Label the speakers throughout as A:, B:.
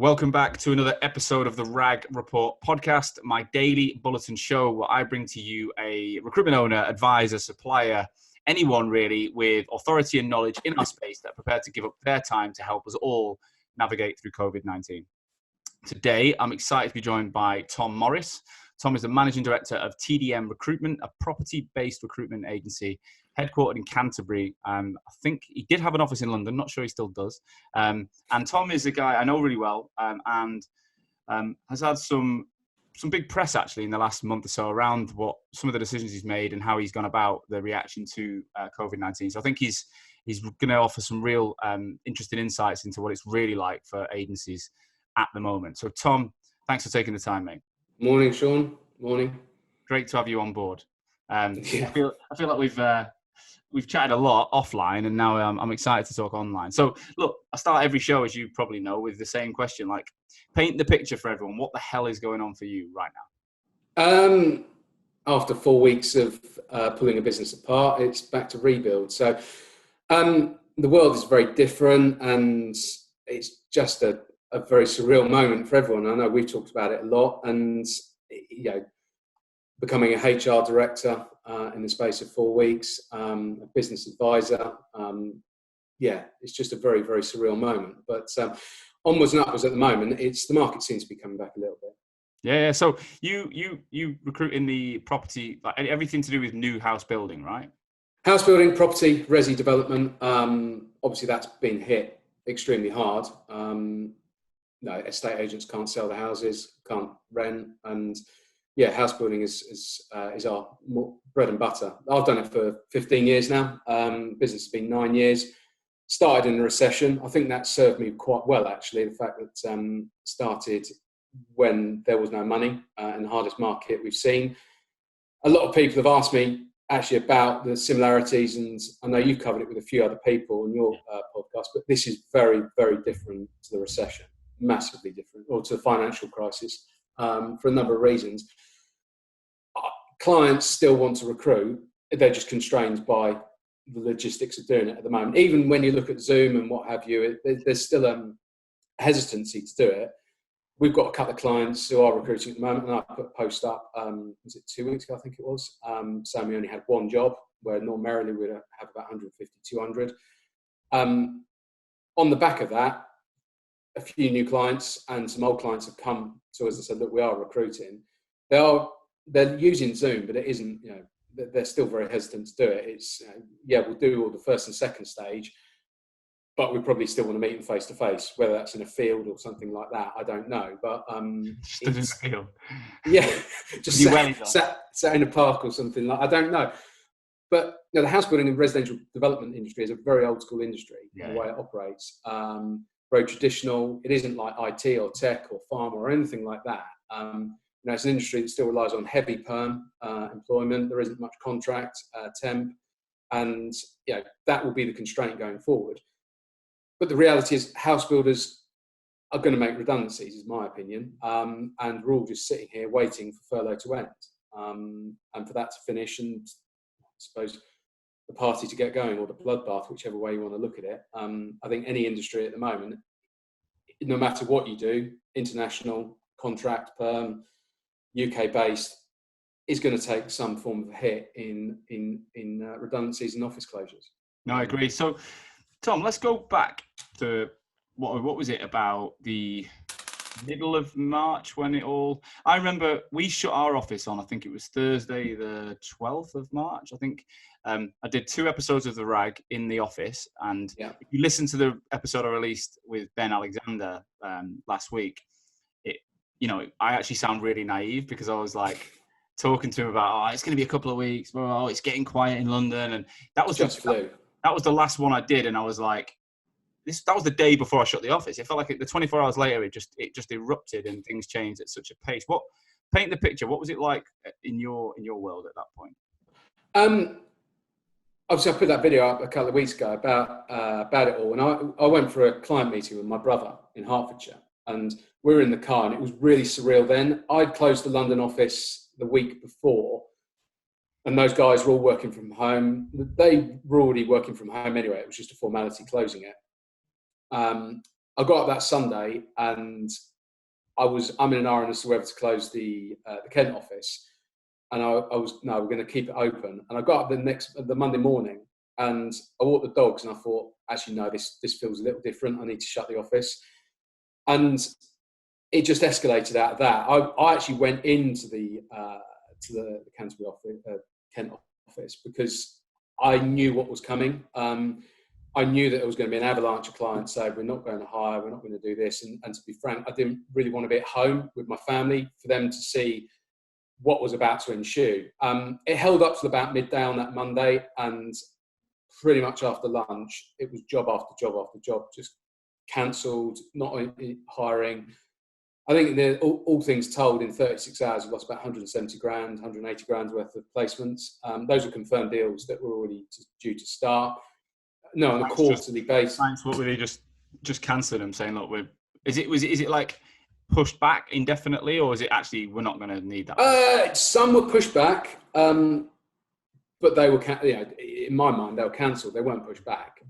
A: Welcome back to another episode of the RAG Report podcast, my daily bulletin show where I bring to you a recruitment owner, advisor, supplier, anyone really with authority and knowledge in our space that are prepared to give up their time to help us all navigate through COVID-19. Today, I'm excited to be joined by Tom Morris. Tom is the Managing Director of TDM Recruitment, a property-based recruitment agency headquartered in Canterbury. I think he did have an office in London, not sure he still does. And Tom is a guy I know really well and has had some big press actually in the last month or so around what some of the decisions he's made and how he's gone about the reaction to COVID-19. So I think he's going to offer some real interesting insights into what it's really like for agencies at the moment. So Tom, thanks for taking the time, mate.
B: Morning, Sean. Morning.
A: Great to have you on board. I feel like we've chatted a lot offline, and now I'm excited to talk online. So, look, I start every show, as you probably know, with the same question: like, paint the picture for everyone. What the hell is going on for you right
B: now? After 4 weeks of pulling a business apart, it's back to rebuild. So, the world is very different, and it's just a very surreal moment for everyone. I know we've talked about it a lot, and becoming a HR director in the space of 4 weeks, a business advisor, it's just a very, very surreal moment. But onwards and upwards at the moment, the market seems to be coming back a little bit.
A: Yeah. So you recruit in the property, like everything to do with new house building, right?
B: House building, property, resi development. Obviously, that's been hit extremely hard. Estate agents can't sell the houses, can't rent, and house building is our bread and butter. I've done it for 15 years now. Business has been 9 years. Started in a recession. I think that served me quite well, actually. The fact that started when there was no money in the hardest market we've seen. A lot of people have asked me actually about the similarities, and I know you've covered it with a few other people on your podcast, but this is very, very different to the recession. Massively different, or to the financial crisis, for a number of reasons. Clients still want to recruit, they're just constrained by the logistics of doing it at the moment. Even when you look at Zoom and what have you, there's still a hesitancy to do it. We've got a couple of clients who are recruiting at the moment, and I put a post up, was it 2 weeks ago, I think it was, saying we only had one job, where normally we'd have about 150, 200. On the back of that, a few new clients and some old clients have come to us and said, look, we are recruiting. They're using Zoom, but it isn't, they're still very hesitant to do it. It's, we'll do all the first and second stage, but we probably still want to meet them face to face, whether that's in a field or something like that. I don't know, but
A: just in the field.
B: Yeah, just sat in a park or something like. I don't know, but the house building and residential development industry is a very old school industry in the way it operates. Very traditional. It isn't like IT or tech or pharma or anything like that. It's an industry that still relies on heavy perm employment. There isn't much contract, temp, and that will be the constraint going forward. But the reality is, house builders are going to make redundancies, is my opinion, and we're all just sitting here waiting for furlough to end, and for that to finish, and I suppose the party to get going, or the bloodbath, whichever way you want to look at it. I think any industry at the moment, no matter what you do, international, contract, perm, UK based, is going to take some form of a hit in redundancies and office closures.
A: No, I agree. So, Tom, let's go back to what was it about the middle of March when it all. I remember we shut our office on. I think it was Thursday, the 12th of March. I think I did 2 episodes of The Rag in the office, and if you listen to the episode I released with Ben Alexander last week, I actually sound really naive because I was like talking to him about, it's going to be a couple of weeks, it's getting quiet in London, and that was that was the last one I did, and I was like, that was the day before I shut the office. It felt like the 24 hours later, it just erupted and things changed at such a pace. Paint the picture. What was it like in your world at that point?
B: Obviously, I put that video up a couple of weeks ago about it all, and I went for a client meeting with my brother in Hertfordshire, and we were in the car, and it was really surreal then. I'd closed the London office the week before, and those guys were all working from home. They were already working from home anyway. It was just a formality closing it. I got up that Sunday and I'm in an iron as to whether to close the Kent office. And we're going to keep it open. And I got up the Monday morning and I walked the dogs and I thought, actually, no, this feels a little different. I need to shut the office. And it just escalated out of that. I actually went into the Canterbury office, Kent office, because I knew what was coming. I knew that there was going to be an avalanche of clients saying, we're not going to hire, we're not going to do this. And to be frank, I didn't really want to be at home with my family for them to see what was about to ensue. It held up to about midday on that Monday, and pretty much after lunch, it was job after job after job, just cancelled, not hiring. I think all things told, in 36 hours, we lost about 170 grand, 180 grand worth of placements. Those were confirmed deals that were already due to start. No, on a quarterly basis.
A: Thanks. What were they just cancelling them, saying, look, is it like pushed back indefinitely, or is it actually we're not going to need that?
B: Some were pushed back, but they were, in my mind, they were cancelled. They weren't pushed back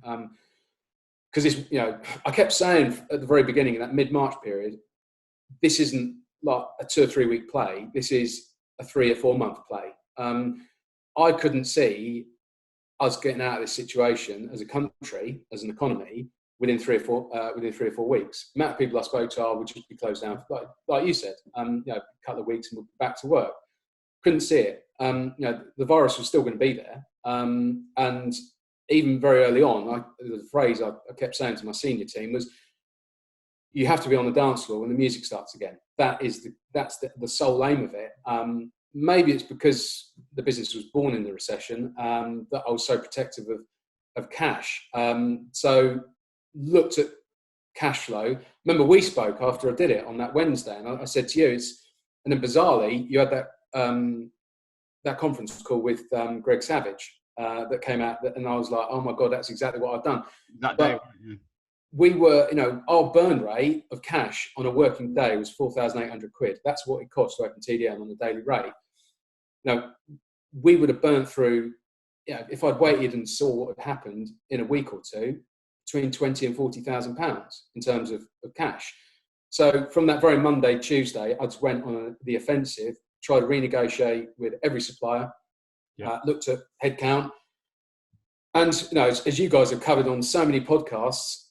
B: because I kept saying at the very beginning, in that mid-March period, this isn't like a 2 or 3 week play. This is a 3 or 4 month play. I couldn't see us getting out of this situation as a country, as an economy, within 3 or 4 weeks. The amount of people I spoke to would just be closed down, like you said, a couple of weeks and we'll be back to work. Couldn't see it. The virus was still going to be there. And even very early on, the phrase I kept saying to my senior team was, you have to be on the dance floor when the music starts again. That's the sole aim of it. Maybe it's because the business was born in the recession that I was so protective of cash. So looked at cash flow. Remember, we spoke after I did it on that Wednesday, and I said to you, and then bizarrely, you had that conference call with Greg Savage that came out, and I was like, oh my God, that's exactly what I've done.
A: That day,
B: we were, our burn rate of cash on a working day was 4,800 quid. That's what it cost to open TDM on a daily rate. We would have burnt through, if I'd waited and saw what had happened in a week or two, between 20 and 40,000 pounds in terms of cash. So from that very Monday, Tuesday, I just went on the offensive, tried to renegotiate with every supplier, looked at headcount. And, as you guys have covered on so many podcasts,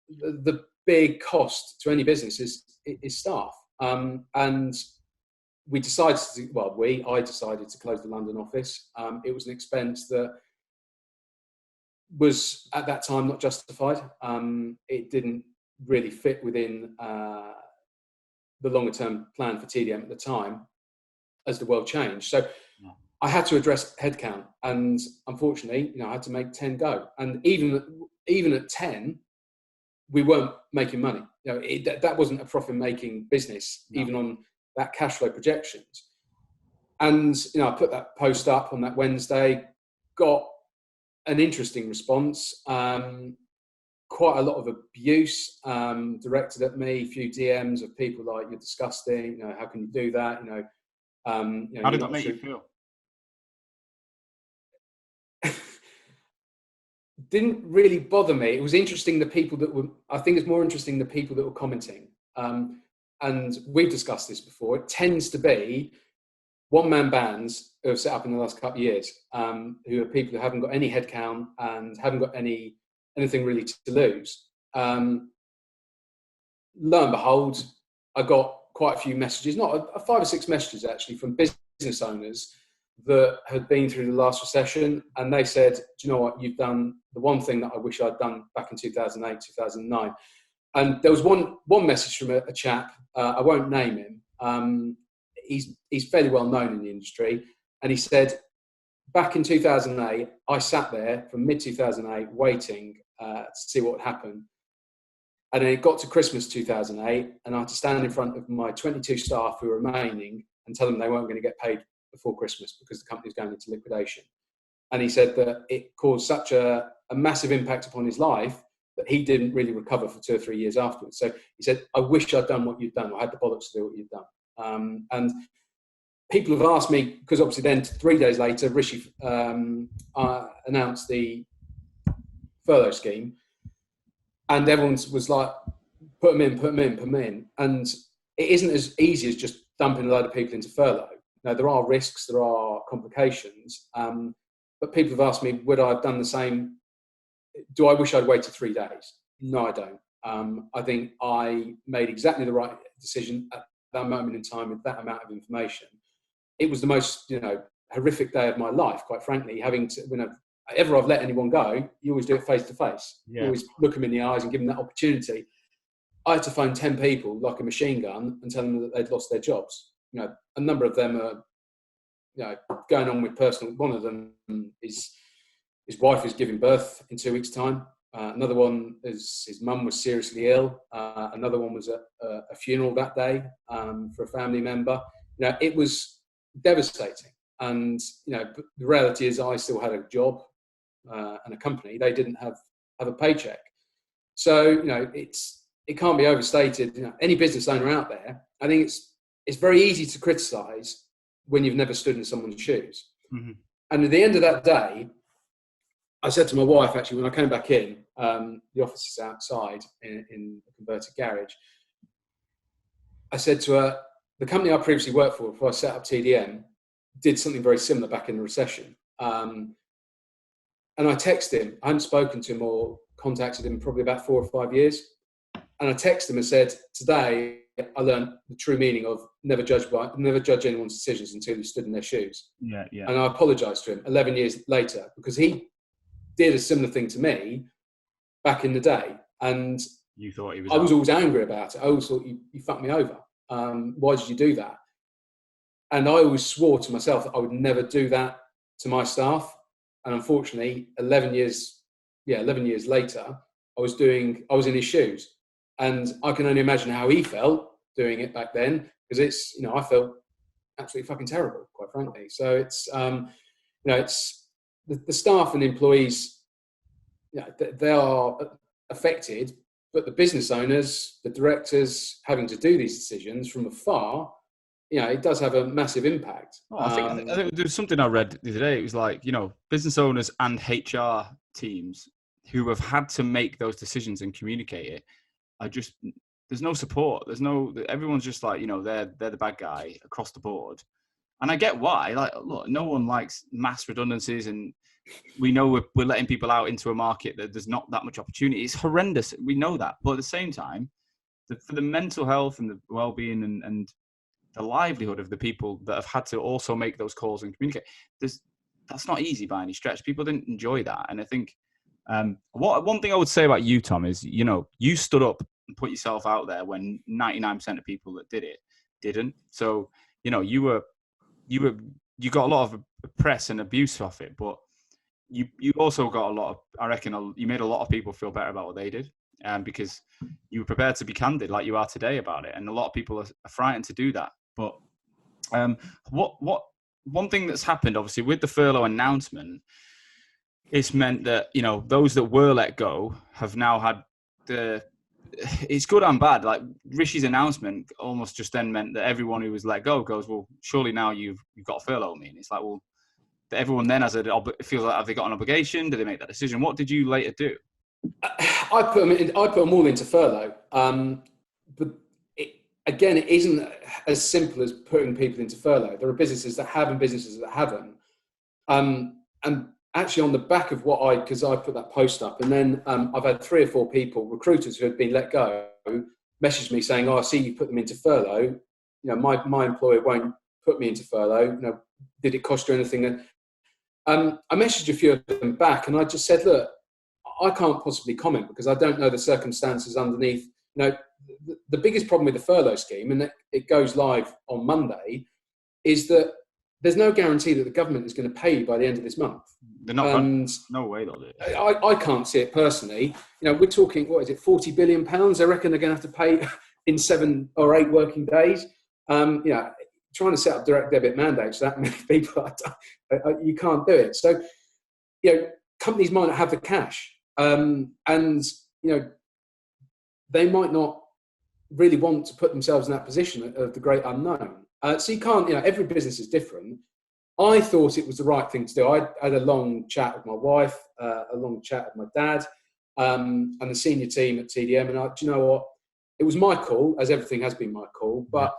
B: the big cost to any business is staff. And I decided to close the London office. It was an expense that was at that time not justified. It didn't really fit within the longer term plan for TDM at the time as the world changed. So I had to address headcount, and unfortunately, I had to make 10 go. And even at 10, we weren't making money. That wasn't a profit-making business, even on that cash flow projections. And I put that post up on that Wednesday, got an interesting response, quite a lot of abuse directed at me, a few DMs of people like, you're disgusting, how can you do that?
A: How did that make you feel?
B: Didn't really bother me. It was interesting, I think it's more interesting the people that were commenting. And we've discussed this before. It tends to be one-man bands who have set up in the last couple of years, who are people who haven't got any headcount and haven't got anything really to lose. Lo and behold, I got quite a few messages, not 5 or 6 messages actually, from business owners that had been through the last recession, and they said, do you know what, you've done the one thing that I wish I'd done back in 2008, 2009. And there was one message from a chap, I won't name him, he's fairly well known in the industry, and he said, back in 2008, I sat there from mid-2008 waiting to see what would happen. And then it got to Christmas 2008, and I had to stand in front of my 22 staff who were remaining and tell them they weren't going to get paid before Christmas because the company was going into liquidation. And he said that it caused such a massive impact upon his life that he didn't really recover for 2 or 3 years afterwards. So he said, I wish I'd done what you'd done. I had the bollocks to do what you'd done. And people have asked me, because obviously then 3 days later, Rishi announced the furlough scheme, and everyone was like, put them in. And it isn't as easy as just dumping a load of people into furlough. Now, there are risks, there are complications, but people have asked me, would I have done the same? Do I wish I'd waited 3 days? No, I don't. I think I made exactly the right decision at that moment in time with that amount of information. It was the most, horrific day of my life, quite frankly, having to, whenever I've let anyone go, you always do it face to face. You always look them in the eyes and give them that opportunity. I had to phone 10 people like a machine gun and tell them that they'd lost their jobs. A number of them are, going on with personal. One of them is his wife is giving birth in 2 weeks' time. Another one is his mum was seriously ill. Another one was at a funeral that day for a family member. It was devastating. And but the reality is, I still had a job and a company. They didn't have a paycheck. So it can't be overstated. Any business owner out there, I think it's very easy to criticise when you've never stood in someone's shoes. Mm-hmm. And at the end of that day, I said to my wife, actually, when I came back in, the office is outside in a converted garage. I said to her, the company I previously worked for before I set up TDM did something very similar back in the recession. And I texted him. I hadn't spoken to him or contacted him probably about 4 or 5 years. And I texted him and said, today I learned the true meaning of never judge anyone's decisions until you stood in their shoes. Yeah. And I apologised to him 11 years later because he did a similar thing to me back in the day. And
A: you thought he was.
B: I was always angry about it. I always thought you fucked me over. Why did you do that? And I always swore to myself that I would never do that to my staff. And unfortunately, 11 years later, I was in his shoes. And I can only imagine how he felt doing it back then, because I felt absolutely fucking terrible, quite frankly. So it's, it's the staff and the employees, they are affected, but the business owners, the directors having to do these decisions from afar, it does have a massive impact.
A: I think there was something I read the other day. It was like, business owners and HR teams who have had to make those decisions and communicate it are just, there's no support. Everyone's just like, they're the bad guy across the board. And I get why. Like, look, no one likes mass redundancies, and we know we're letting people out into a market that there's not that much opportunity. It's horrendous. We know that. But at the same time, for the mental health and the well-being and the livelihood of the people that have had to also make those calls and communicate, that's not easy by any stretch. People didn't enjoy that. And I think one thing I would say about you, Tom, is, you stood up and put yourself out there when 99% of people that did it didn't. So, you got a lot of press and abuse off it, but you also got a lot of, I reckon, you made a lot of people feel better about what they did, because you were prepared to be candid like you are today about it. And a lot of people are frightened to do that. But one thing that's happened, obviously, with the furlough announcement, it's meant that, those that were let go have now had it's good and bad. Like, Rishi's announcement almost just then meant that everyone who was let go goes, well, surely now you've got to furlough me. And it's like, well, everyone then feels like, have they got an obligation? Do they make that decision? What did you later do?
B: I put them all into furlough. But it isn't as simple as putting people into furlough. There are businesses that have and businesses that haven't. And actually, on the back of because I put that post up, and then I've had 3 or 4 people, recruiters who had been let go, message me saying, "Oh, I see you put them into furlough. My employer won't put me into furlough. Did it cost you anything?" I messaged a few of them back, and I just said, "Look, I can't possibly comment because I don't know the circumstances underneath." The biggest problem with the furlough scheme, and it goes live on Monday, is that there's no guarantee that the government is going to pay you by the end of this month.
A: They're not. No way they'll do it.
B: I can't see it personally. We're talking, what is it, £40 billion? I reckon they're going to have to pay in 7 or 8 working days. Trying to set up direct debit mandates for that many people, you can't do it. So, companies might not have the cash, and they might not really want to put themselves in that position of the great unknown. So you can't, every business is different. I thought it was the right thing to do. I had a long chat with my wife, a long chat with my dad, and the senior team at TDM. And do you know what? it was my call, as everything has been my call. But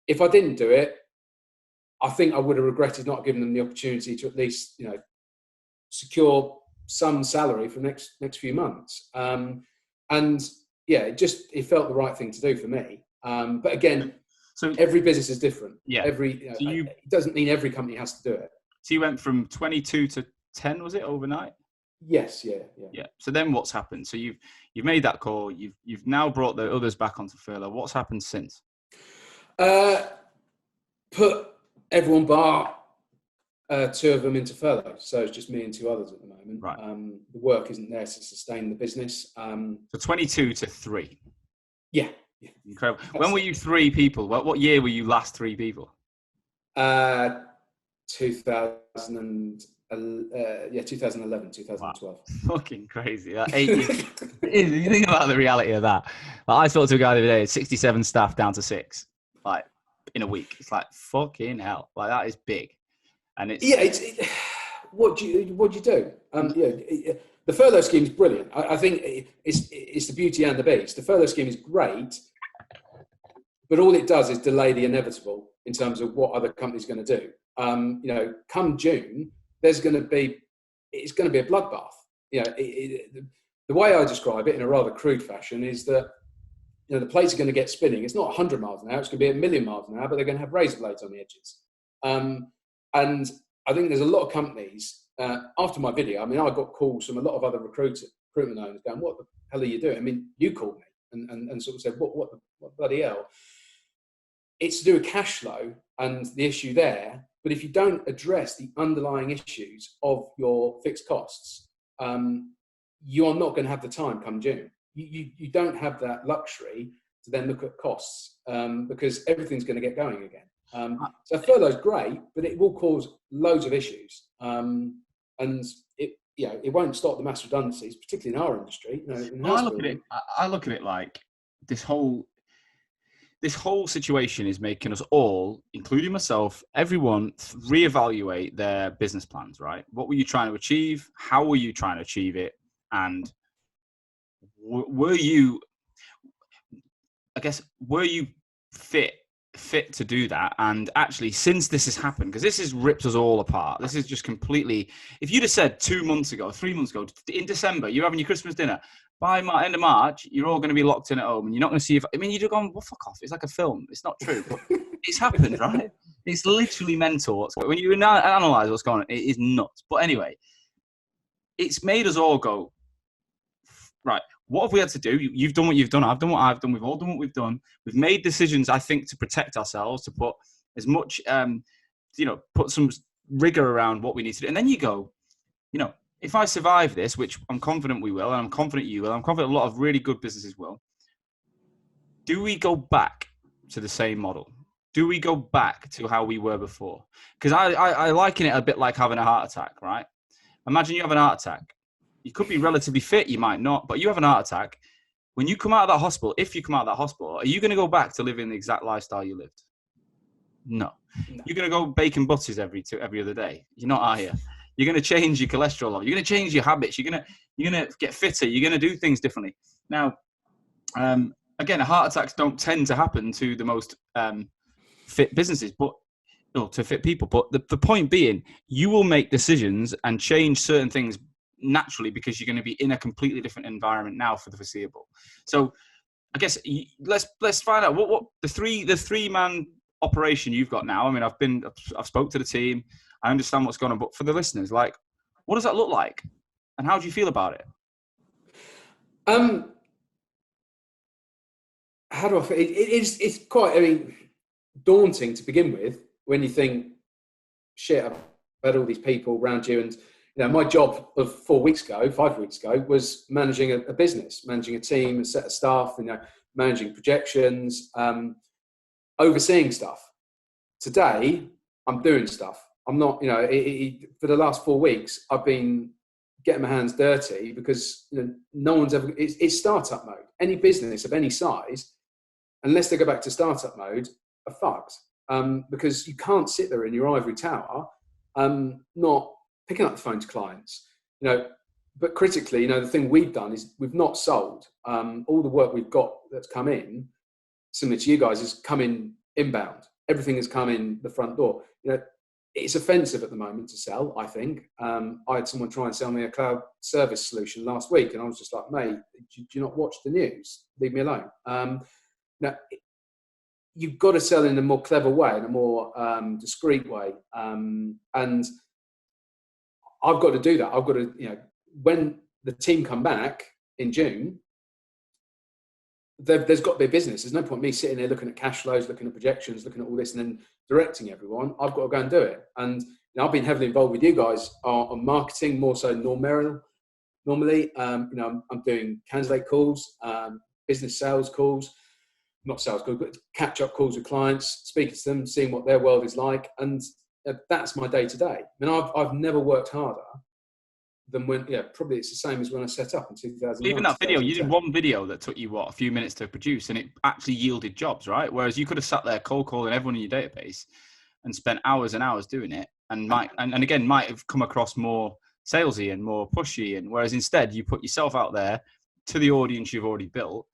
B: if I didn't do it, I think I would have regretted not giving them the opportunity to at least, secure some salary for the next few months. And yeah, it felt the right thing to do for me. But again, so every business is different.
A: Yeah.
B: It doesn't mean every company has to do it.
A: So you went from 22 to 10, was it, overnight?
B: Yes. Yeah.
A: So then what's happened? So you've made that call. You've now brought the others back onto furlough. What's happened since?
B: Put everyone bar two of them into furlough. So it's just me and two others at the moment.
A: Right.
B: The work isn't there to sustain the business.
A: So 22 to 3.
B: Yeah.
A: Incredible. When were you 3 people? What year were you last 3 people?
B: 2011, 2012.
A: Wow. Fucking crazy. 8 years. You think about the reality of that. Like, I spoke to a guy the other day, 67 staff down to 6, like in a week. It's like, fucking hell. Like, that is big. And it's
B: what do you do? The furlough scheme is brilliant. I think it's the beauty and the beast. The furlough scheme is great, but all it does is delay the inevitable in terms of what other companies are going to do. Come June, it's going to be a bloodbath. The way I describe it in a rather crude fashion is that the plates are going to get spinning. It's not 100 miles an hour; it's going to be 1,000,000 miles an hour, but they're going to have razor blades on the edges. And I think there's a lot of companies. After my video, I got calls from a lot of other recruitment owners going, "What the hell are you doing?" I mean, you called me and sort of said, "What bloody hell?" It's to do with cash flow and the issue there. But if you don't address the underlying issues of your fixed costs, you are not going to have the time come June. You don't have that luxury to then look at costs because everything's going to get going again. So furlough's great, but it will cause loads of issues. And it won't stop the mass redundancies, particularly in our industry.
A: I look at it like this whole situation is making us all, including myself, everyone, reevaluate their business plans, right? What were you trying to achieve? How were you trying to achieve it? And were you fit to do that? And actually, since this has happened, because this has ripped us all apart, this is just completely, if you'd have said 2 months ago, 3 months ago, in December, you're having your Christmas dinner, by end of March, you're all going to be locked in at home and you're not going to see you'd have gone, well, fuck off. It's like a film. It's not true. But it's happened, right? It's literally mental. When you analyze what's going on, it is nuts. But anyway, it's made us all go, right, what have we had to do? You've done what you've done. I've done what I've done. We've all done what we've done. We've made decisions, I think, to protect ourselves, to put as much, put some rigor around what we need to do. And then you go, if I survive this, which I'm confident we will, and I'm confident you will, I'm confident a lot of really good businesses will, do we go back to the same model? Do we go back to how we were before? Because I liken it a bit like having a heart attack, right? Imagine you have an heart attack. You could be relatively fit, you might not, but you have an heart attack. When you come out of that hospital, if you come out of that hospital, are you going to go back to living the exact lifestyle you lived? No. You're going to go baking butters every other day. You're not, are you? You're going to change your cholesterol level. You're going to change your habits. You're going to get fitter. You're going to do things differently. Now, again, heart attacks don't tend to happen to the most fit businesses, to fit people. But the point being, you will make decisions and change certain things naturally because you're going to be in a completely different environment now for the foreseeable. So, I guess let's find out what the 3-man operation you've got now. I mean, I've spoke to the team. I understand what's going on, but for the listeners, like, what does that look like, and how do you feel about it?
B: How do I feel? It's quite, daunting to begin with when you think, shit, I've had all these people around you, and my job of 5 weeks ago, was managing a business, managing a team, a set of staff, managing projections, overseeing stuff. Today, I'm doing stuff. I'm not, for the last 4 weeks, I've been getting my hands dirty because no one's ever, it's startup mode. Any business of any size, unless they go back to startup mode, are fucked. Because you can't sit there in your ivory tower, not picking up the phone to clients. but critically, the thing we've done is we've not sold. All the work we've got that's come in, similar to you guys, has come in inbound. Everything has come in the front door. It's offensive at the moment to sell, I think. I had someone try and sell me a cloud service solution last week, and I was just like, mate, do you not watch the news? Leave me alone. Now, you've got to sell in a more clever way, in a more discreet way. And I've got to do that. I've got to, when the team come back in June, there's got to be a business. There's no point me sitting there looking at cash flows, looking at projections, looking at all this, and then directing everyone. I've got to go and do it. And I've been heavily involved with you guys on marketing, more so normally. I'm doing candidate calls, business sales calls, not sales calls, but catch-up calls with clients, speaking to them, seeing what their world is like. And that's my day-to-day. I've never worked harder than when, probably it's the same as when I set up in 2009.
A: Even that video, you did one video that took you, a few minutes to produce, and it actually yielded jobs, right? Whereas you could have sat there cold calling everyone in your database and spent hours and hours doing it, and might have come across more salesy and more pushy. And whereas instead you put yourself out there to the audience you've already built,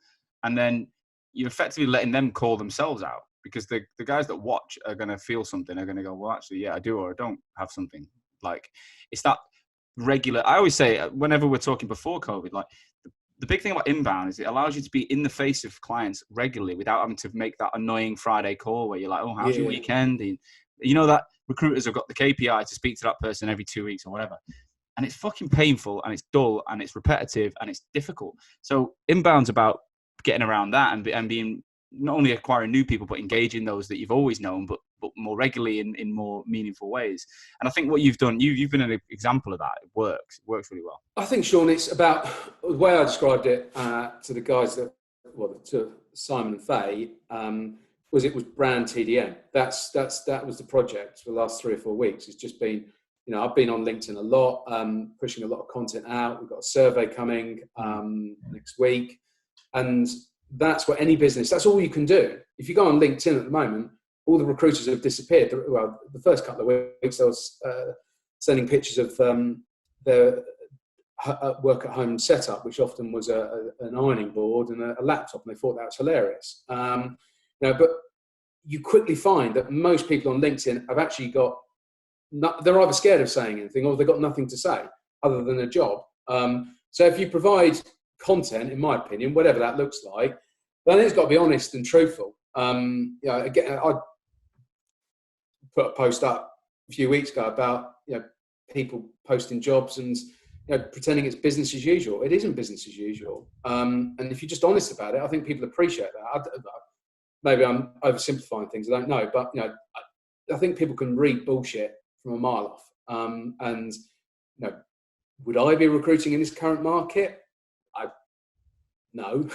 A: and then you're effectively letting them call themselves out, because the guys that watch are going to feel something, are going to go, well, actually, yeah, I do or I don't have something. Like, it's that regular. I always say, whenever we're talking before COVID, like the big thing about inbound is it allows you to be in the face of clients regularly without having to make that annoying Friday call where you're like, oh, how's your weekend? And that recruiters have got the KPI to speak to that person every 2 weeks or whatever. And it's fucking painful, and it's dull, and it's repetitive, and it's difficult. So inbound's about getting around that and being, not only acquiring new people, but engaging those that you've always known, but more regularly in more meaningful ways. And I think what you've done, you've been an example of that. It works really well.
B: I think, Sean, it's about the way I described it to the guys to Simon and Faye, was brand TDM. That was the project for the last 3 or 4 weeks. It's just been, I've been on LinkedIn a lot, pushing a lot of content out. We've got a survey coming next week. And that's what any business, that's all you can do. If you go on LinkedIn at the moment, all the recruiters have disappeared. Well, the first couple of weeks I was sending pictures of their work at home setup, which often was an ironing board and a laptop, and they thought that was hilarious. But you quickly find that most people on LinkedIn have actually they're either scared of saying anything or they've got nothing to say other than a job. So if you provide content, in my opinion, whatever that looks like, then it's got to be honest and truthful. Again, I put a post up a few weeks ago about people posting jobs and pretending it's business as usual. It isn't business as usual. And if you're just honest about it, I think people appreciate that. Maybe I'm oversimplifying things. I don't know, but I think people can read bullshit from a mile off. And would I be recruiting in this current market? No.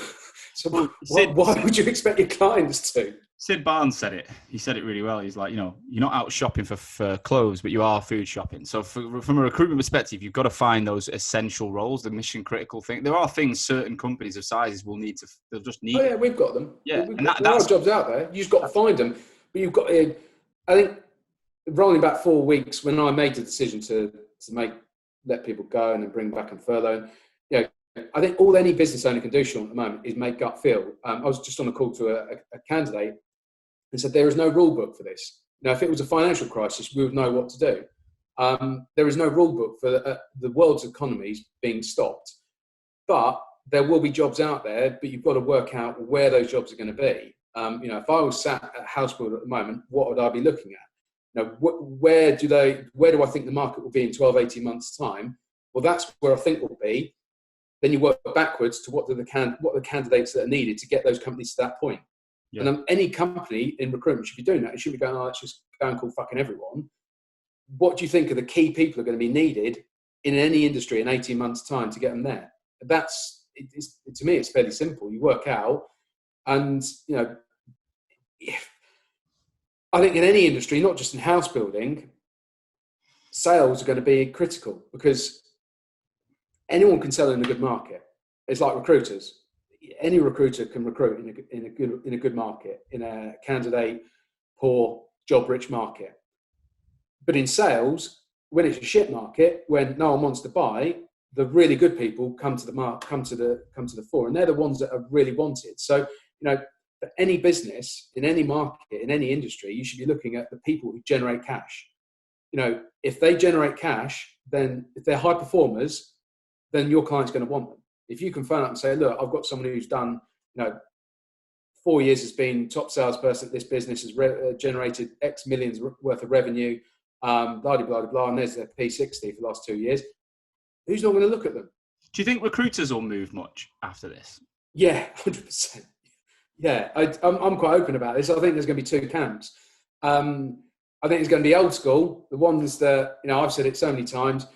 B: So why would you expect your clients to?
A: Sid Barnes said it. He said it really well. He's like, you're not out shopping for clothes, but you are food shopping. So from a recruitment perspective, you've got to find those essential roles, the mission critical thing. There are things certain companies of sizes will need to. They'll just need.
B: Oh yeah, we've got them.
A: Yeah,
B: there are jobs out there. You just got to find them. But you've got to. I think rolling back 4 weeks when I made the decision to let people go and then bring back and furlough. I think all any business owner can do, Sean, at the moment is make gut feel. I was just on a call to a candidate and said there is no rule book for this. If it was a financial crisis, we would know what to do. There is no rule book for the world's economies being stopped. But there will be jobs out there, but you've got to work out where those jobs are going to be. If I was sat at house builder at the moment, what would I be looking at? Where do I think the market will be in 12, 18 months' time? Well, that's where I think we'll be. Then you work backwards to what are the candidates that are needed to get those companies to that point. Yeah. And any company in recruitment should be doing that. It shouldn't be going, let's just go and call fucking everyone. What do you think are the key people are going to be needed in any industry in 18 months' time to get them there? To me, it's fairly simple. You work out, and I think in any industry, not just in house building, sales are going to be critical because anyone can sell in a good market. It's like recruiters. Any recruiter can recruit in a good market, in a candidate poor, job rich market. But in sales, when it's a shit market, when no one wants to buy, the really good people come to the fore, and they're the ones that are really wanted. So, for any business, in any market, in any industry, you should be looking at the people who generate cash. If they generate cash, then if they're high performers, then your client's going to want them. If you can phone up and say, look, I've got someone who's done, 4 years has been top salesperson at this business, has generated X millions worth of revenue, blah, blah, blah, blah, and there's their P60 for the last 2 years. Who's not going to look at them?
A: Do you think recruiters will move much after this?
B: Yeah, 100%. Yeah, I'm quite open about this. I think there's going to be two camps. I think it's going to be old school, the ones that, I've said it so many times.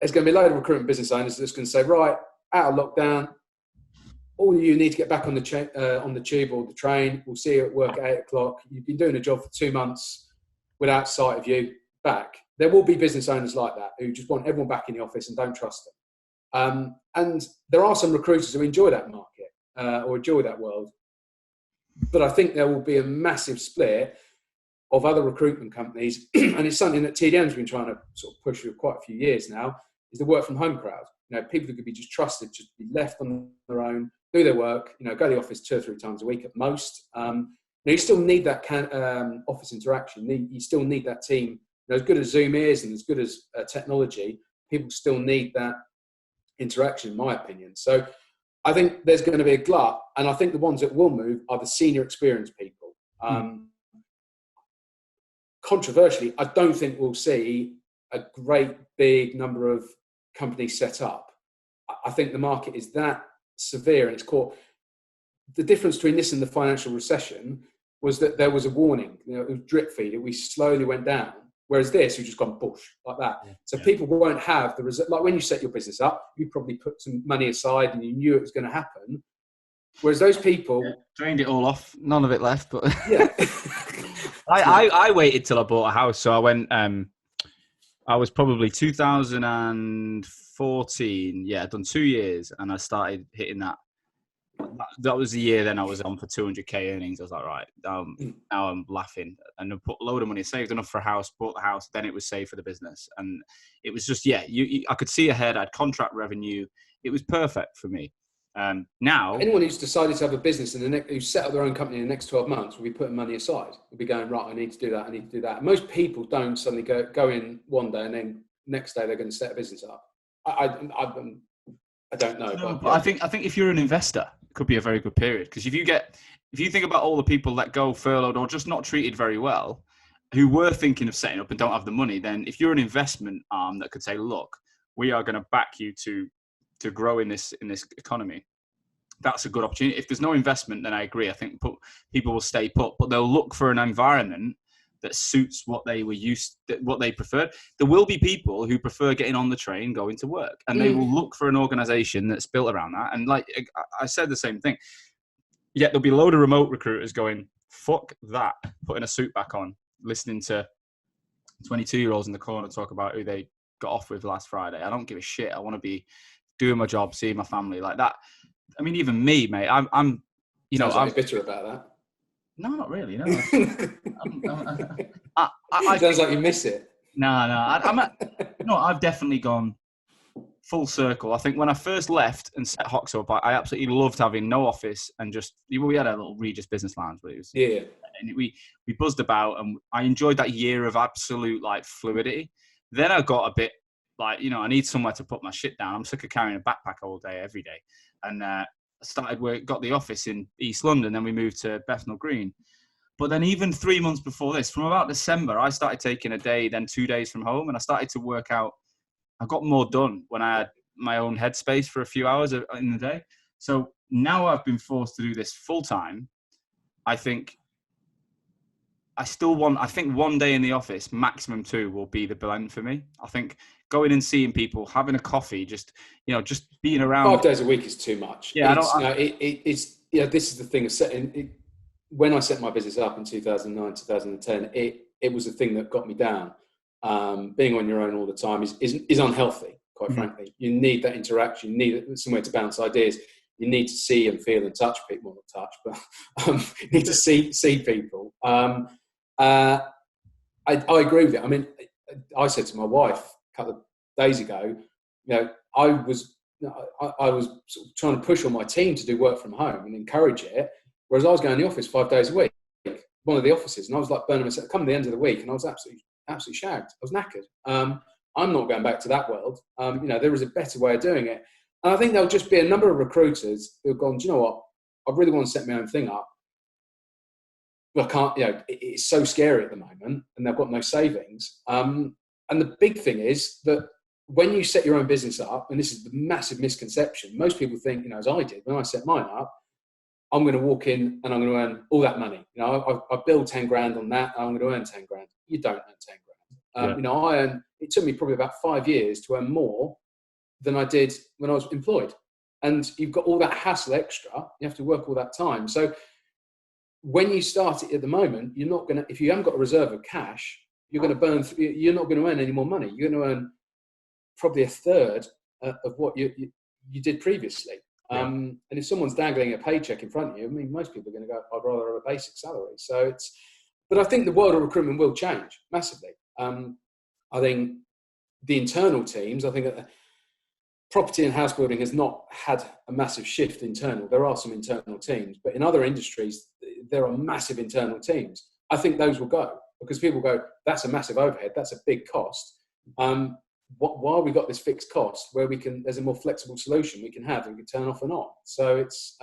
B: There's going to be a load of recruitment business owners that's going to say, right, out of lockdown, all of you need to get back on the tube or the train. We'll see you at work at 8 o'clock. You've been doing a job for 2 months without sight of you back. There will be business owners like that who just want everyone back in the office and don't trust them. And there are some recruiters who enjoy that market or enjoy that world. But I think there will be a massive split of other recruitment companies, and it's something that TDM's been trying to sort of push for quite a few years now, is the work from home crowd. People who could be just trusted, just be left on their own, do their work, go to the office 2 or 3 times a week at most. You still need that office interaction. You still need that team. As good as Zoom is and as good as technology, people still need that interaction, in my opinion. So I think there's going to be a glut, and I think the ones that will move are the senior experienced people. Controversially, I don't think we'll see a great big number of companies set up. I think the market is that severe, and it's caught. The difference between this and the financial recession was that there was a warning. It was drip feed. We slowly went down. Whereas this, you've just gone push like that. So people won't have the result. Like when you set your business up, you probably put some money aside and you knew it was going to happen. Whereas those people
A: drained it all off, none of it left. But
B: yeah,
A: I waited till I bought a house. So I went. I was probably 2014. Yeah, I'd done 2 years, and I started hitting that. That was the year. Then I was on for 200k earnings. I was like, right, now I'm laughing, and I put a load of money, saved enough for a house, bought the house. Then it was saved for the business, and it was just I could see ahead. I had contract revenue. It was perfect for me. Now,
B: anyone who's decided to have a business who's set up their own company in the next 12 months will be putting money aside. Will be going, right, I need to do that. I need to do that. And most people don't suddenly go in one day and then next day they're going to set a business up. I don't know.
A: No, but I think if you're an investor, it could be a very good period, because if you think about all the people let go, furloughed, or just not treated very well, who were thinking of setting up and don't have the money, then if you're an investment arm that could say, look, we are going to back you to grow in this economy, that's a good opportunity. If there's no investment, then I agree. I think people will stay put, but they'll look for an environment that suits what they preferred. There will be people who prefer getting on the train, going to work, and they will look for an organization that's built around that. And like I said, the same thing. Yet there'll be a load of remote recruiters going, fuck that, putting a suit back on, listening to 22-year-olds in the corner talk about who they got off with last Friday. I don't give a shit. I want to be doing my job, seeing my family like that. I mean, even me, mate, I'm I'm
B: bitter about that.
A: No, not really. No.
B: Sounds like you miss it.
A: No. I've definitely gone full circle. I think when I first left and set Hoxo up, I absolutely loved having no office and just, we had a little Regis business lounge, but it was, and we buzzed about, and I enjoyed that year of absolute like fluidity. Then I got a bit like, I need somewhere to put my shit down. I'm sick of carrying a backpack all day, every day. And got the office in East London, then we moved to Bethnal Green. But then even 3 months before this, from about December, I started taking a day, then 2 days from home, and I started to work out. I got more done when I had my own headspace for a few hours in the day. So now I've been forced to do this full time. I think one day in the office, maximum 2, will be the blend for me. I think going and seeing people, having a coffee, just being around.
B: 5 days a week is too much.
A: Yeah,
B: this is the thing of setting. When I set my business up in 2009, 2010, it was the thing that got me down. Being on your own all the time is unhealthy, quite frankly. You need that interaction. You need somewhere to bounce ideas. You need to see and feel and touch people. Well, not touch, but you need to see people. I agree with it. I mean, I said to my wife a couple of days ago, I was sort of trying to push on my team to do work from home and encourage it, whereas I was going to the office 5 days a week, one of the offices, and I was like burning myself. Come the end of the week, and I was absolutely shagged. I was knackered. I'm not going back to that world. There is a better way of doing it, and I think there'll just be a number of recruiters who've gone, do you know what? I really want to set my own thing up. But I can't. It's so scary at the moment, and they've got no savings. And the big thing is that when you set your own business up, and this is the massive misconception, most people think, as I did when I set mine up, I'm going to walk in and I'm going to earn all that money. I build 10 grand on that, and I'm going to earn 10 grand. You don't earn 10 grand. It took me probably about 5 years to earn more than I did when I was employed. And you've got all that hassle extra. You have to work all that time. So when you start it at the moment, you're not going to, if you haven't got a reserve of cash, you're going to you're not going to earn any more money. You're going to earn probably a third of what you did previously. And if someone's dangling a paycheck in front of you, most people are going to go, I'd rather have a basic salary. But I think the world of recruitment will change massively. I think the internal teams, property and house building has not had a massive shift internal. There are some internal teams, but in other industries, there are massive internal teams. I think those will go because people go, that's a massive overhead. That's a big cost. Why we got this fixed cost where there's a more flexible solution we can have and we can turn off and on. So it's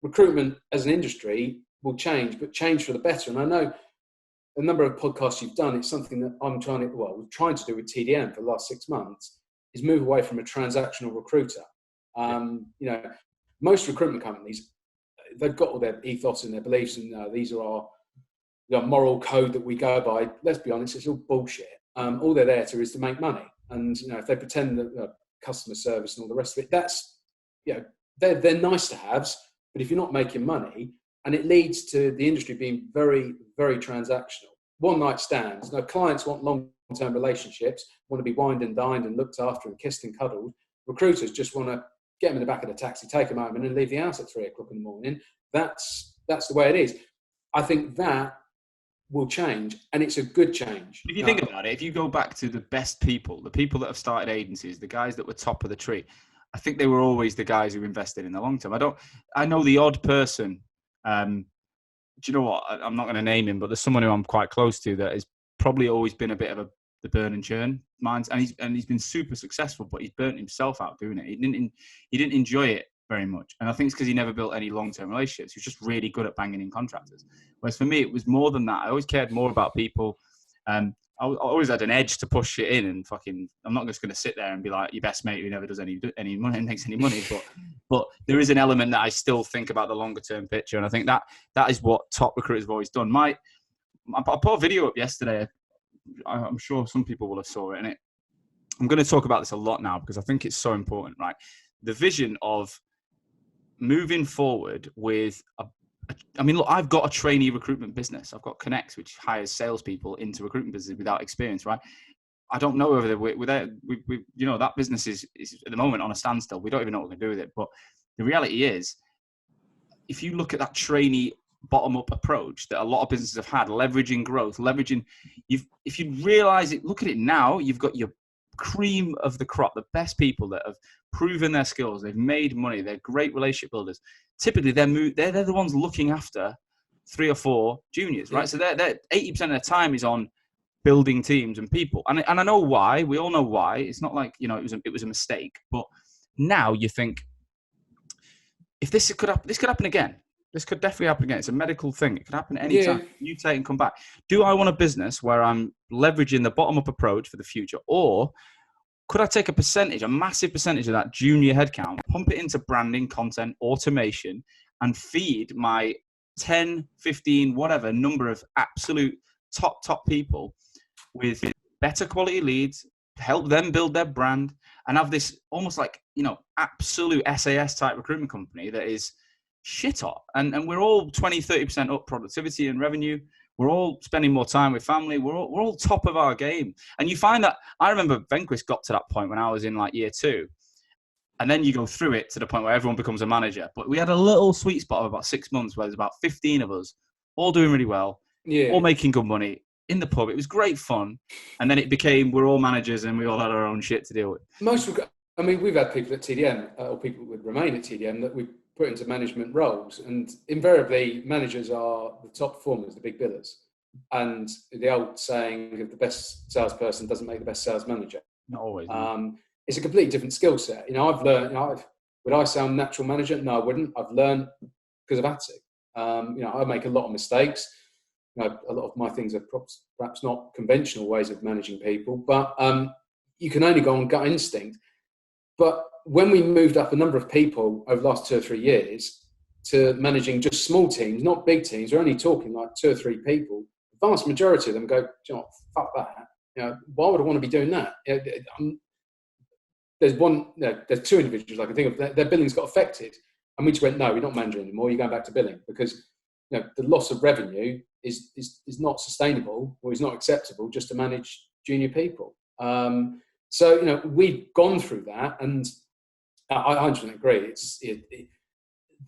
B: recruitment as an industry will change, but change for the better. And I know a number of podcasts you've done, it's something that we're trying to do with TDM for the last 6 months, is move away from a transactional recruiter. Most recruitment companies, they've got all their ethos and their beliefs, and these are our moral code that we go by. Let's be honest, it's all bullshit. All they're there to is to make money. And if they pretend that customer service and all the rest of it, that's they're nice to haves. But if you're not making money, and it leads to the industry being very, very transactional. One night stands. Clients want long-term relationships, want to be wined and dined and looked after and kissed and cuddled. Recruiters just want to get them in the back of the taxi, take them home, and then leave the house at 3 o'clock in the morning. That's the way it is. I think that will change, and it's a good change.
A: If you think about it, if you go back to the best people, the people that have started agencies, the guys that were top of the tree, I think they were always the guys who invested in the long term. I know the odd person. Do you know what? I'm not going to name him, but there's someone who I'm quite close to that has probably always been a bit of the burn and churn minds, and he's been super successful, but he's burnt himself out doing it. He didn't enjoy it very much, and I think it's because he never built any long-term relationships. He was just really good at banging in contractors. Whereas for me, it was more than that. I always cared more about people. I always had an edge to push it in, and I'm not just going to sit there and be like your best mate who never does any money and makes any money. But there is an element that I still think about the longer term picture, and I think that is what top recruiters have always done. I put a video up yesterday. I'm sure some people will have saw it, and I'm going to talk about this a lot now because I think it's so important, right? The vision of moving forward with look, I've got a trainee recruitment business. I've got Connects, which hires salespeople into recruitment businesses without experience, right? I don't know whether that business is at the moment on a standstill. We don't even know what we're going to do with it. But the reality is, if you look at that trainee bottom-up approach that a lot of businesses have had, leveraging growth, if you realize it, look at it now, you've got your cream of the crop, the best people that have proven their skills, they've made money, they're great relationship builders. Typically, they're the ones looking after 3 or 4 juniors, right? So they're 80% of their time is on building teams and people. And I know why. We all know why. It's not like it was a mistake. But now you think, if this could happen again. This could definitely happen again. It's a medical thing. It could happen at any time. Mutate and come back. Do I want a business where I'm leveraging the bottom-up approach for the future? Or could I take a massive percentage of that junior headcount, pump it into branding, content, automation, and feed my 10, 15, whatever number of absolute top people with better quality leads, help them build their brand, and have this almost like, absolute SAS type recruitment company that is shit hot. And we're all 20, 30% up productivity and revenue. We're all spending more time with family. We're all top of our game. And you find that, I remember Venquist got to that point when I was in like year 2. And then you go through it to the point where everyone becomes a manager. But we had a little sweet spot of about 6 months where there's about 15 of us, all doing really well, all making good money in the pub. It was great fun. And then it became, we're all managers and we all had our own shit to deal with.
B: I mean, we've had people at TDM, or people who would remain at TDM, that we put into management roles, and invariably managers are the top performers, the big billers. And the old saying of the best salesperson doesn't make the best sales manager.
A: Not always.
B: It's a completely different skill set. I've learned, would I say I'm a natural manager? No, I wouldn't. I've learned because I've had to. I make a lot of mistakes. A lot of my things are perhaps not conventional ways of managing people, but you can only go on gut instinct. But when we moved up a number of people over the last 2 or 3 years to managing just small teams, not big teams, we're only talking like 2 or 3 people, the vast majority of them go, fuck that. Why would I want to be doing that? There's 2 individuals I can think of, their billings got affected. And we just went, no, we're not managing anymore. You're going back to billing because the loss of revenue is not sustainable, or is not acceptable just to manage junior people. So we've gone through that, and I 100% agree. It's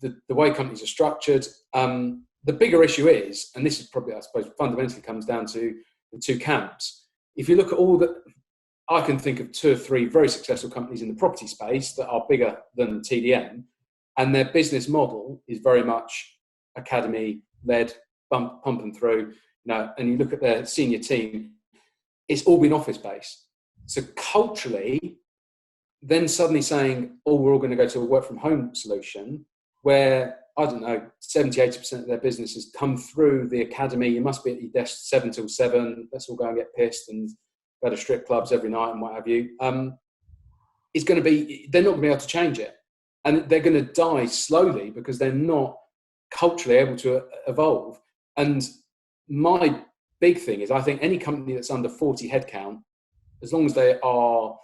B: the way companies are structured. The bigger issue is, and this is probably, I suppose, fundamentally comes down to the 2 camps. If you look at all that, I can think of 2 or 3 very successful companies in the property space that are bigger than TDM, and their business model is very much academy-led, pumping through. And you look at their senior team, it's all been office-based. So culturally, then suddenly saying, we're all going to go to a work-from-home solution, where, 70, 80% of their business has come through the academy. You must be at your desk 7 till 7. Let's all go and get pissed and go to strip clubs every night and what have you. It's going to be, they're not going to be able to change it. And they're going to die slowly because they're not culturally able to evolve. And my big thing is, I think any company that's under 40 headcount, as long as they are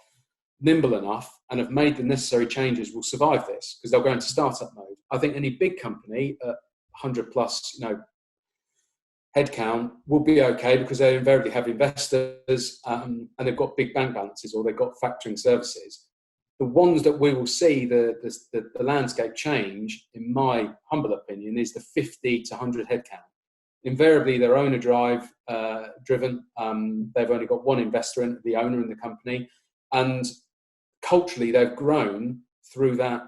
B: nimble enough and have made the necessary changes, will survive this, because they'll go into startup mode. I think any big company at 100 plus, headcount will be okay, because they invariably have investors and they've got big bank balances, or they've got factoring services. The ones that we will see the landscape change, in my humble opinion, is the 50 to 100 headcount. Invariably, they're owner driven. They've only got one investor in, the owner in the company, and culturally they've grown through that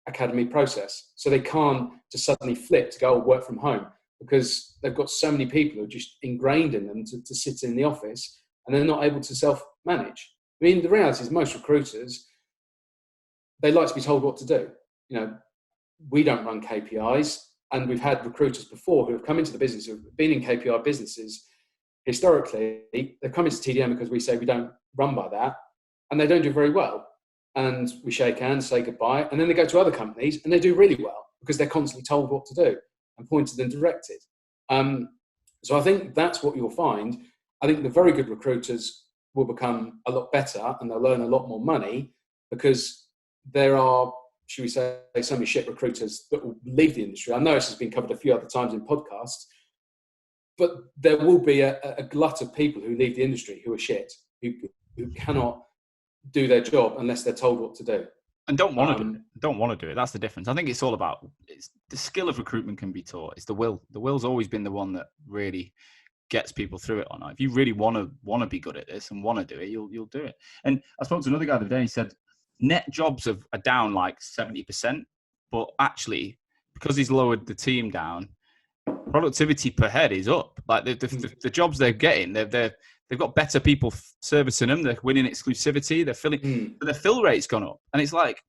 B: academy process. So they can't just suddenly flip to go work from home, because they've got so many people who are just ingrained in them to sit in the office, and they're not able to self-manage. I mean, the reality is most recruiters, they like to be told what to do. We don't run KPIs, and we've had recruiters before who have come into the business, who have been in KPI businesses historically. They've come into TDM because we say we don't run by that, and they don't do very well. And we shake hands, say goodbye, and then they go to other companies and they do really well, because they're constantly told what to do and pointed and directed. So I think that's what you'll find. I think the very good recruiters will become a lot better, and they'll earn a lot more money, because there are, should we say, so many shit recruiters that will leave the industry. I know this has been covered a few other times in podcasts, but there will be a glut of people who leave the industry who are shit, who cannot do their job unless they're told what to do.
A: And don't want to do it. Don't want to do it. That's the difference. I think it's all about, the skill of recruitment can be taught. It's the will. The will's always been the one that really gets people through it or not. If you really want to be good at this and want to do it, you'll do it. And I spoke to another guy the other day. He said net jobs are down like 70%, but actually, because he's lowered the team down, productivity per head is up. Like the jobs they're getting, they've got better people servicing them. They're winning exclusivity. They're filling. Their fill rate's gone up. And it's like,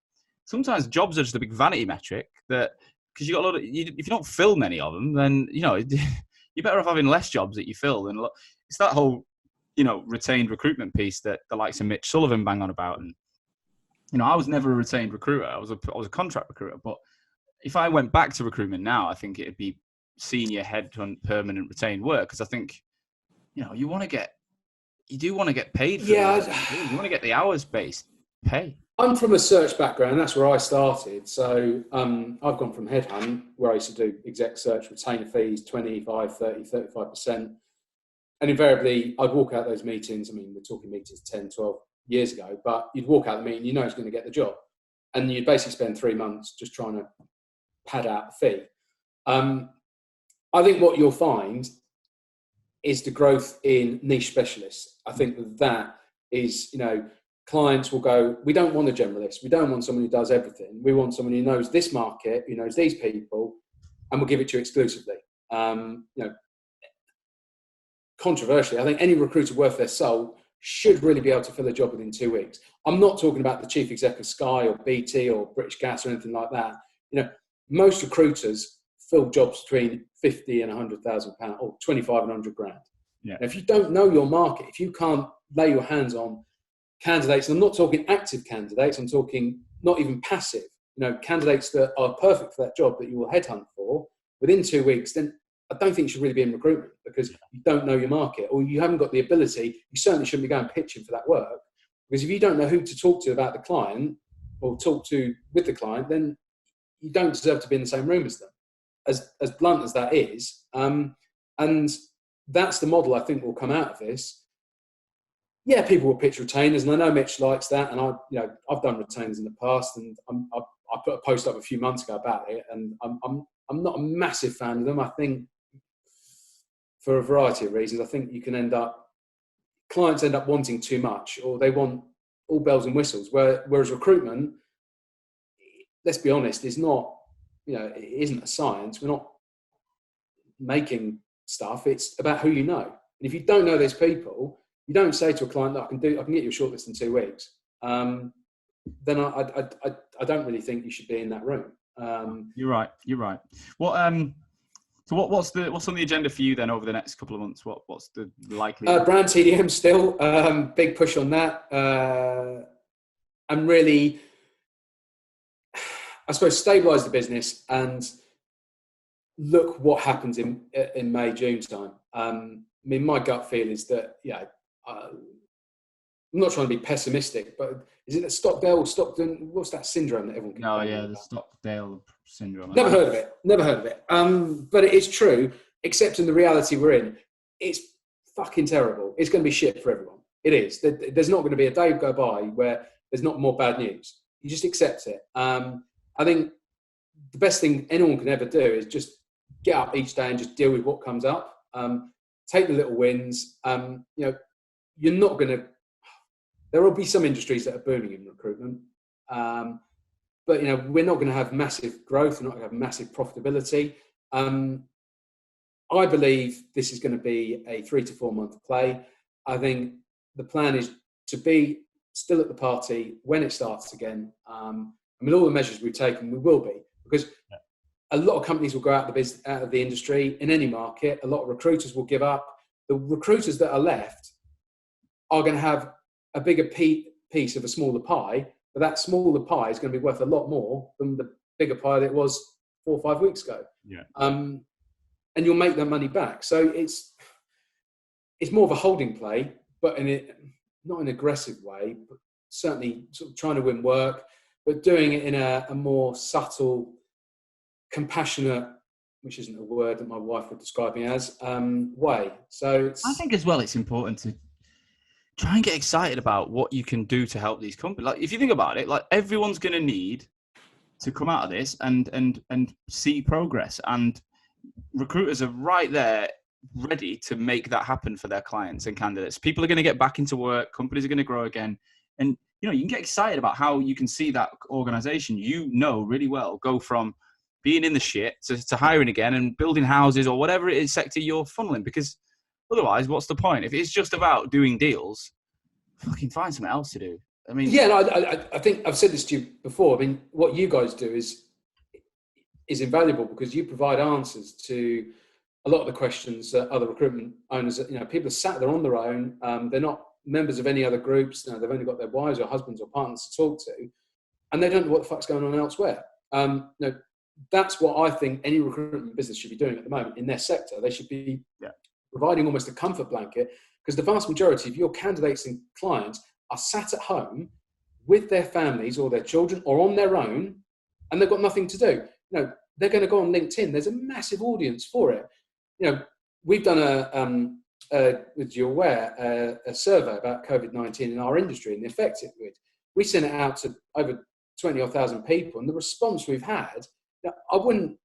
A: sometimes jobs are just a big vanity metric, that because you got a lot of, if you don't fill many of them, then you're better off having less jobs that you fill. And it's that whole retained recruitment piece that the likes of Mitch Sullivan bang on about. And I was never a retained recruiter. I was a contract recruiter. But if I went back to recruitment now, I think it'd be senior headhunt permanent retained work, because I think you do want to get paid for it. You want to get the hours based pay.
B: I'm from a search background. That's where I started. So I've gone from headhunt, where I used to do exec search, retainer fees, 25, 30, 35%. And invariably, I'd walk out those meetings. I mean, we're talking meetings 10, 12 years ago, but you'd walk out the meeting, who's going to get the job. And you'd basically spend 3 months just trying to pad out the fee. I think what you'll find is the growth in niche specialists. I think that is, clients will go, we don't want a generalist. We don't want someone who does everything. We want someone who knows this market, who knows these people, and we'll give it to you exclusively. Controversially, I think any recruiter worth their salt should really be able to fill a job within 2 weeks. I'm not talking about the chief exec of Sky or BT or British Gas or anything like that. Most recruiters fill jobs between 50 and 100,000 pounds, or 25 and 100 grand.
A: Yeah.
B: Now, if you don't know your market, if you can't lay your hands on candidates, and I'm not talking active candidates, I'm talking not even passive, candidates that are perfect for that job that you will headhunt for within 2 weeks, then I don't think you should really be in recruitment, because you don't know your market, or you haven't got the ability. You certainly shouldn't be going pitching for that work, because if you don't know who to talk to about the client or talk to with the client, then you don't deserve to be in the same room as them, as blunt as that is. And that's the model I think will come out of this. Yeah, people will pitch retainers, and I know Mitch likes that, and I've done retainers in the past, and I put a post up a few months ago about it, and I'm not a massive fan of them. I think, for a variety of reasons, I think clients end up wanting too much, or they want all bells and whistles. Whereas recruitment, let's be honest, is not, it isn't a science. We're not making stuff. It's about who you know. And if you don't know those people, you don't say to a client that I can get you a shortlist in 2 weeks. Then I don't really think you should be in that room.
A: You're right. What's on the agenda for you then over the next couple of months? What's the likely
B: brand TDM still, big push on that, and really, I suppose, stabilize the business and look what happens in May, June time. My gut feel is that I'm not trying to be pessimistic, but is it Stockton? What's that syndrome that everyone?
A: The Stockdale syndrome.
B: Never heard of it. But it is true. Except in the reality we're in, it's fucking terrible. It's going to be shit for everyone. It is. There's not going to be a day go by where there's not more bad news. You just accept it. I think the best thing anyone can ever do is just get up each day and just deal with what comes up. Take the little wins. You're not going to. There will be some industries that are booming in recruitment, but we're not going to have massive growth. We're not going to have massive profitability. I believe this is going to be a 3 to 4 month play. I think the plan is to be still at the party when it starts again. All the measures we've taken, we will be, because a lot of companies will go out of the industry in any market. A lot of recruiters will give up. The recruiters that are left are going to have a bigger piece of a smaller pie, but that smaller pie is going to be worth a lot more than the bigger pie that it was 4 or 5 weeks ago.
A: Yeah.
B: And you'll make that money back. So it's more of a holding play, but not in an aggressive way, but certainly sort of trying to win work, but doing it in a more subtle, compassionate, which isn't a word that my wife would describe me as, way. So
A: I think as well, it's important to try and get excited about what you can do to help these companies. Like, if you think about it, like, everyone's going to need to come out of this and see progress, and recruiters are right there ready to make that happen for their clients and candidates. People are going to get back into work. Companies are going to grow again. And, you can get excited about how you can see that organization, really well, go from being in the shit to hiring again and building houses or whatever it is sector you're funneling. Because otherwise, what's the point? If it's just about doing deals, fucking find something else to do. I mean,
B: I think I've said this to you before. I mean, what you guys do is invaluable, because you provide answers to a lot of the questions that other recruitment owners, people are sat there on their own. They're not members of any other groups. They've only got their wives or husbands or partners to talk to, and they don't know what the fuck's going on elsewhere. That's what I think any recruitment business should be doing at the moment in their sector. They should be providing almost a comfort blanket, because the vast majority of your candidates and clients are sat at home with their families or their children or on their own, and they've got nothing to do. They're going to go on LinkedIn. There's a massive audience for it. We've done as you're aware, a survey about COVID-19 in our industry and the effect it would. We sent it out to over 20,000 people, and the response we've had, I wouldn't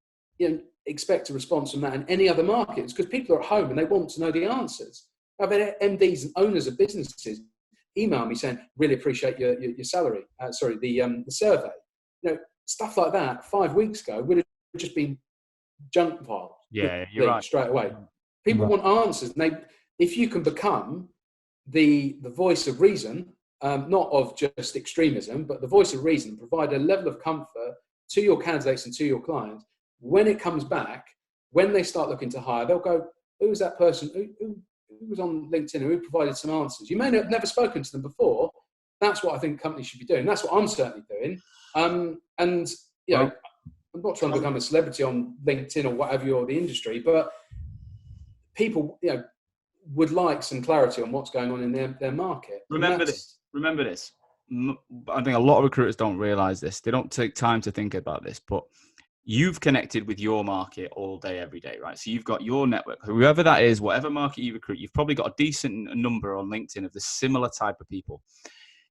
B: expect a response from that in any other markets, because people are at home and they want to know the answers. I've had MDs and owners of businesses email me saying, really appreciate your salary. The survey. Stuff like that 5 weeks ago would have just been junk file.
A: Yeah, you're right.
B: Straight away. People want answers. And if you can become the voice of reason, not of just extremism, but the voice of reason, provide a level of comfort to your candidates and to your clients, when it comes back, when they start looking to hire, they'll go, who was that person? Who was on LinkedIn? Who provided some answers? You may have never spoken to them before. That's what I think companies should be doing. That's what I'm certainly doing. I'm not trying to become a celebrity on LinkedIn or whatever or the industry, but people, would like some clarity on what's going on in their market.
A: Remember this. I think a lot of recruiters don't realize this. They don't take time to think about this, but you've connected with your market all day, every day, right? So you've got your network, whoever that is, whatever market you recruit, you've probably got a decent number on LinkedIn of the similar type of people.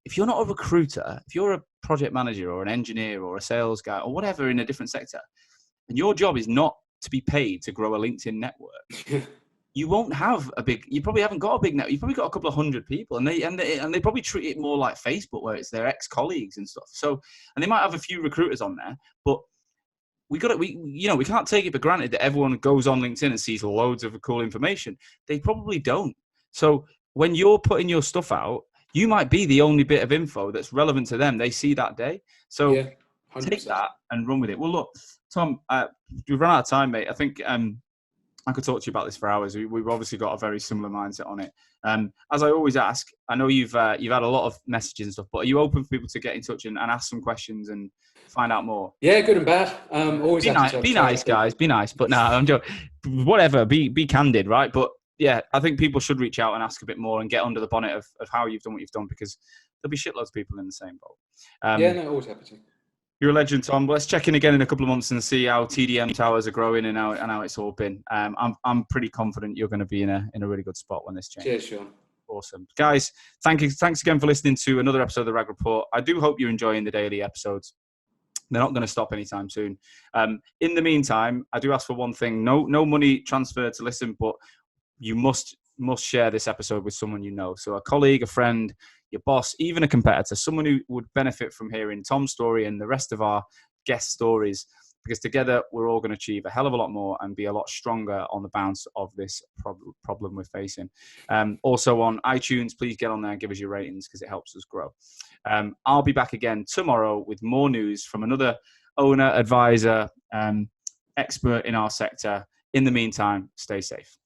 A: If you're not a recruiter, if you're a project manager or an engineer or a sales guy or whatever in a different sector, and your job is not to be paid to grow a LinkedIn network, you won't have you probably haven't got a big network. You've probably got a couple of hundred people, and they probably treat it more like Facebook, where it's their ex-colleagues and stuff. So, and they might have a few recruiters on there, but we can't take it for granted that everyone goes on LinkedIn and sees loads of cool information. They probably don't. So when you're putting your stuff out, you might be the only bit of info that's relevant to them. They see that day. So take that and run with it. Well, look, Tom, we've run out of time, mate. I think I could talk to you about this for hours. We've obviously got a very similar mindset on it. As I always ask, I know you've had a lot of messages and stuff, but are you open for people to get in touch and ask some questions and find out more?
B: Yeah, good and bad. Always
A: be nice, guys. Be nice. But no, I'm joking. Whatever. Be candid, right? But yeah, I think people should reach out and ask a bit more and get under the bonnet of how you've done what you've done, because there'll be shitloads of people in the same boat.
B: Always happy to.
A: You're a legend, Tom. Let's check in again in a couple of months and see how TDM towers are growing and how it's all been. I'm pretty confident you're going to be in a really good spot when this changes.
B: Cheers, Sean.
A: Awesome. Guys, thanks again for listening to another episode of the Rag Report. I do hope you're enjoying the daily episodes. They're not going to stop anytime soon. In the meantime, I do ask for one thing. No money transferred to listen, but you must share this episode with someone you know. So a colleague, a friend, your boss, even a competitor, someone who would benefit from hearing Tom's story and the rest of our guest stories, because together we're all going to achieve a hell of a lot more and be a lot stronger on the bounce of this problem we're facing. Also on iTunes, please get on there and give us your ratings, because it helps us grow. I'll be back again tomorrow with more news from another owner, advisor, expert in our sector. In the meantime, stay safe.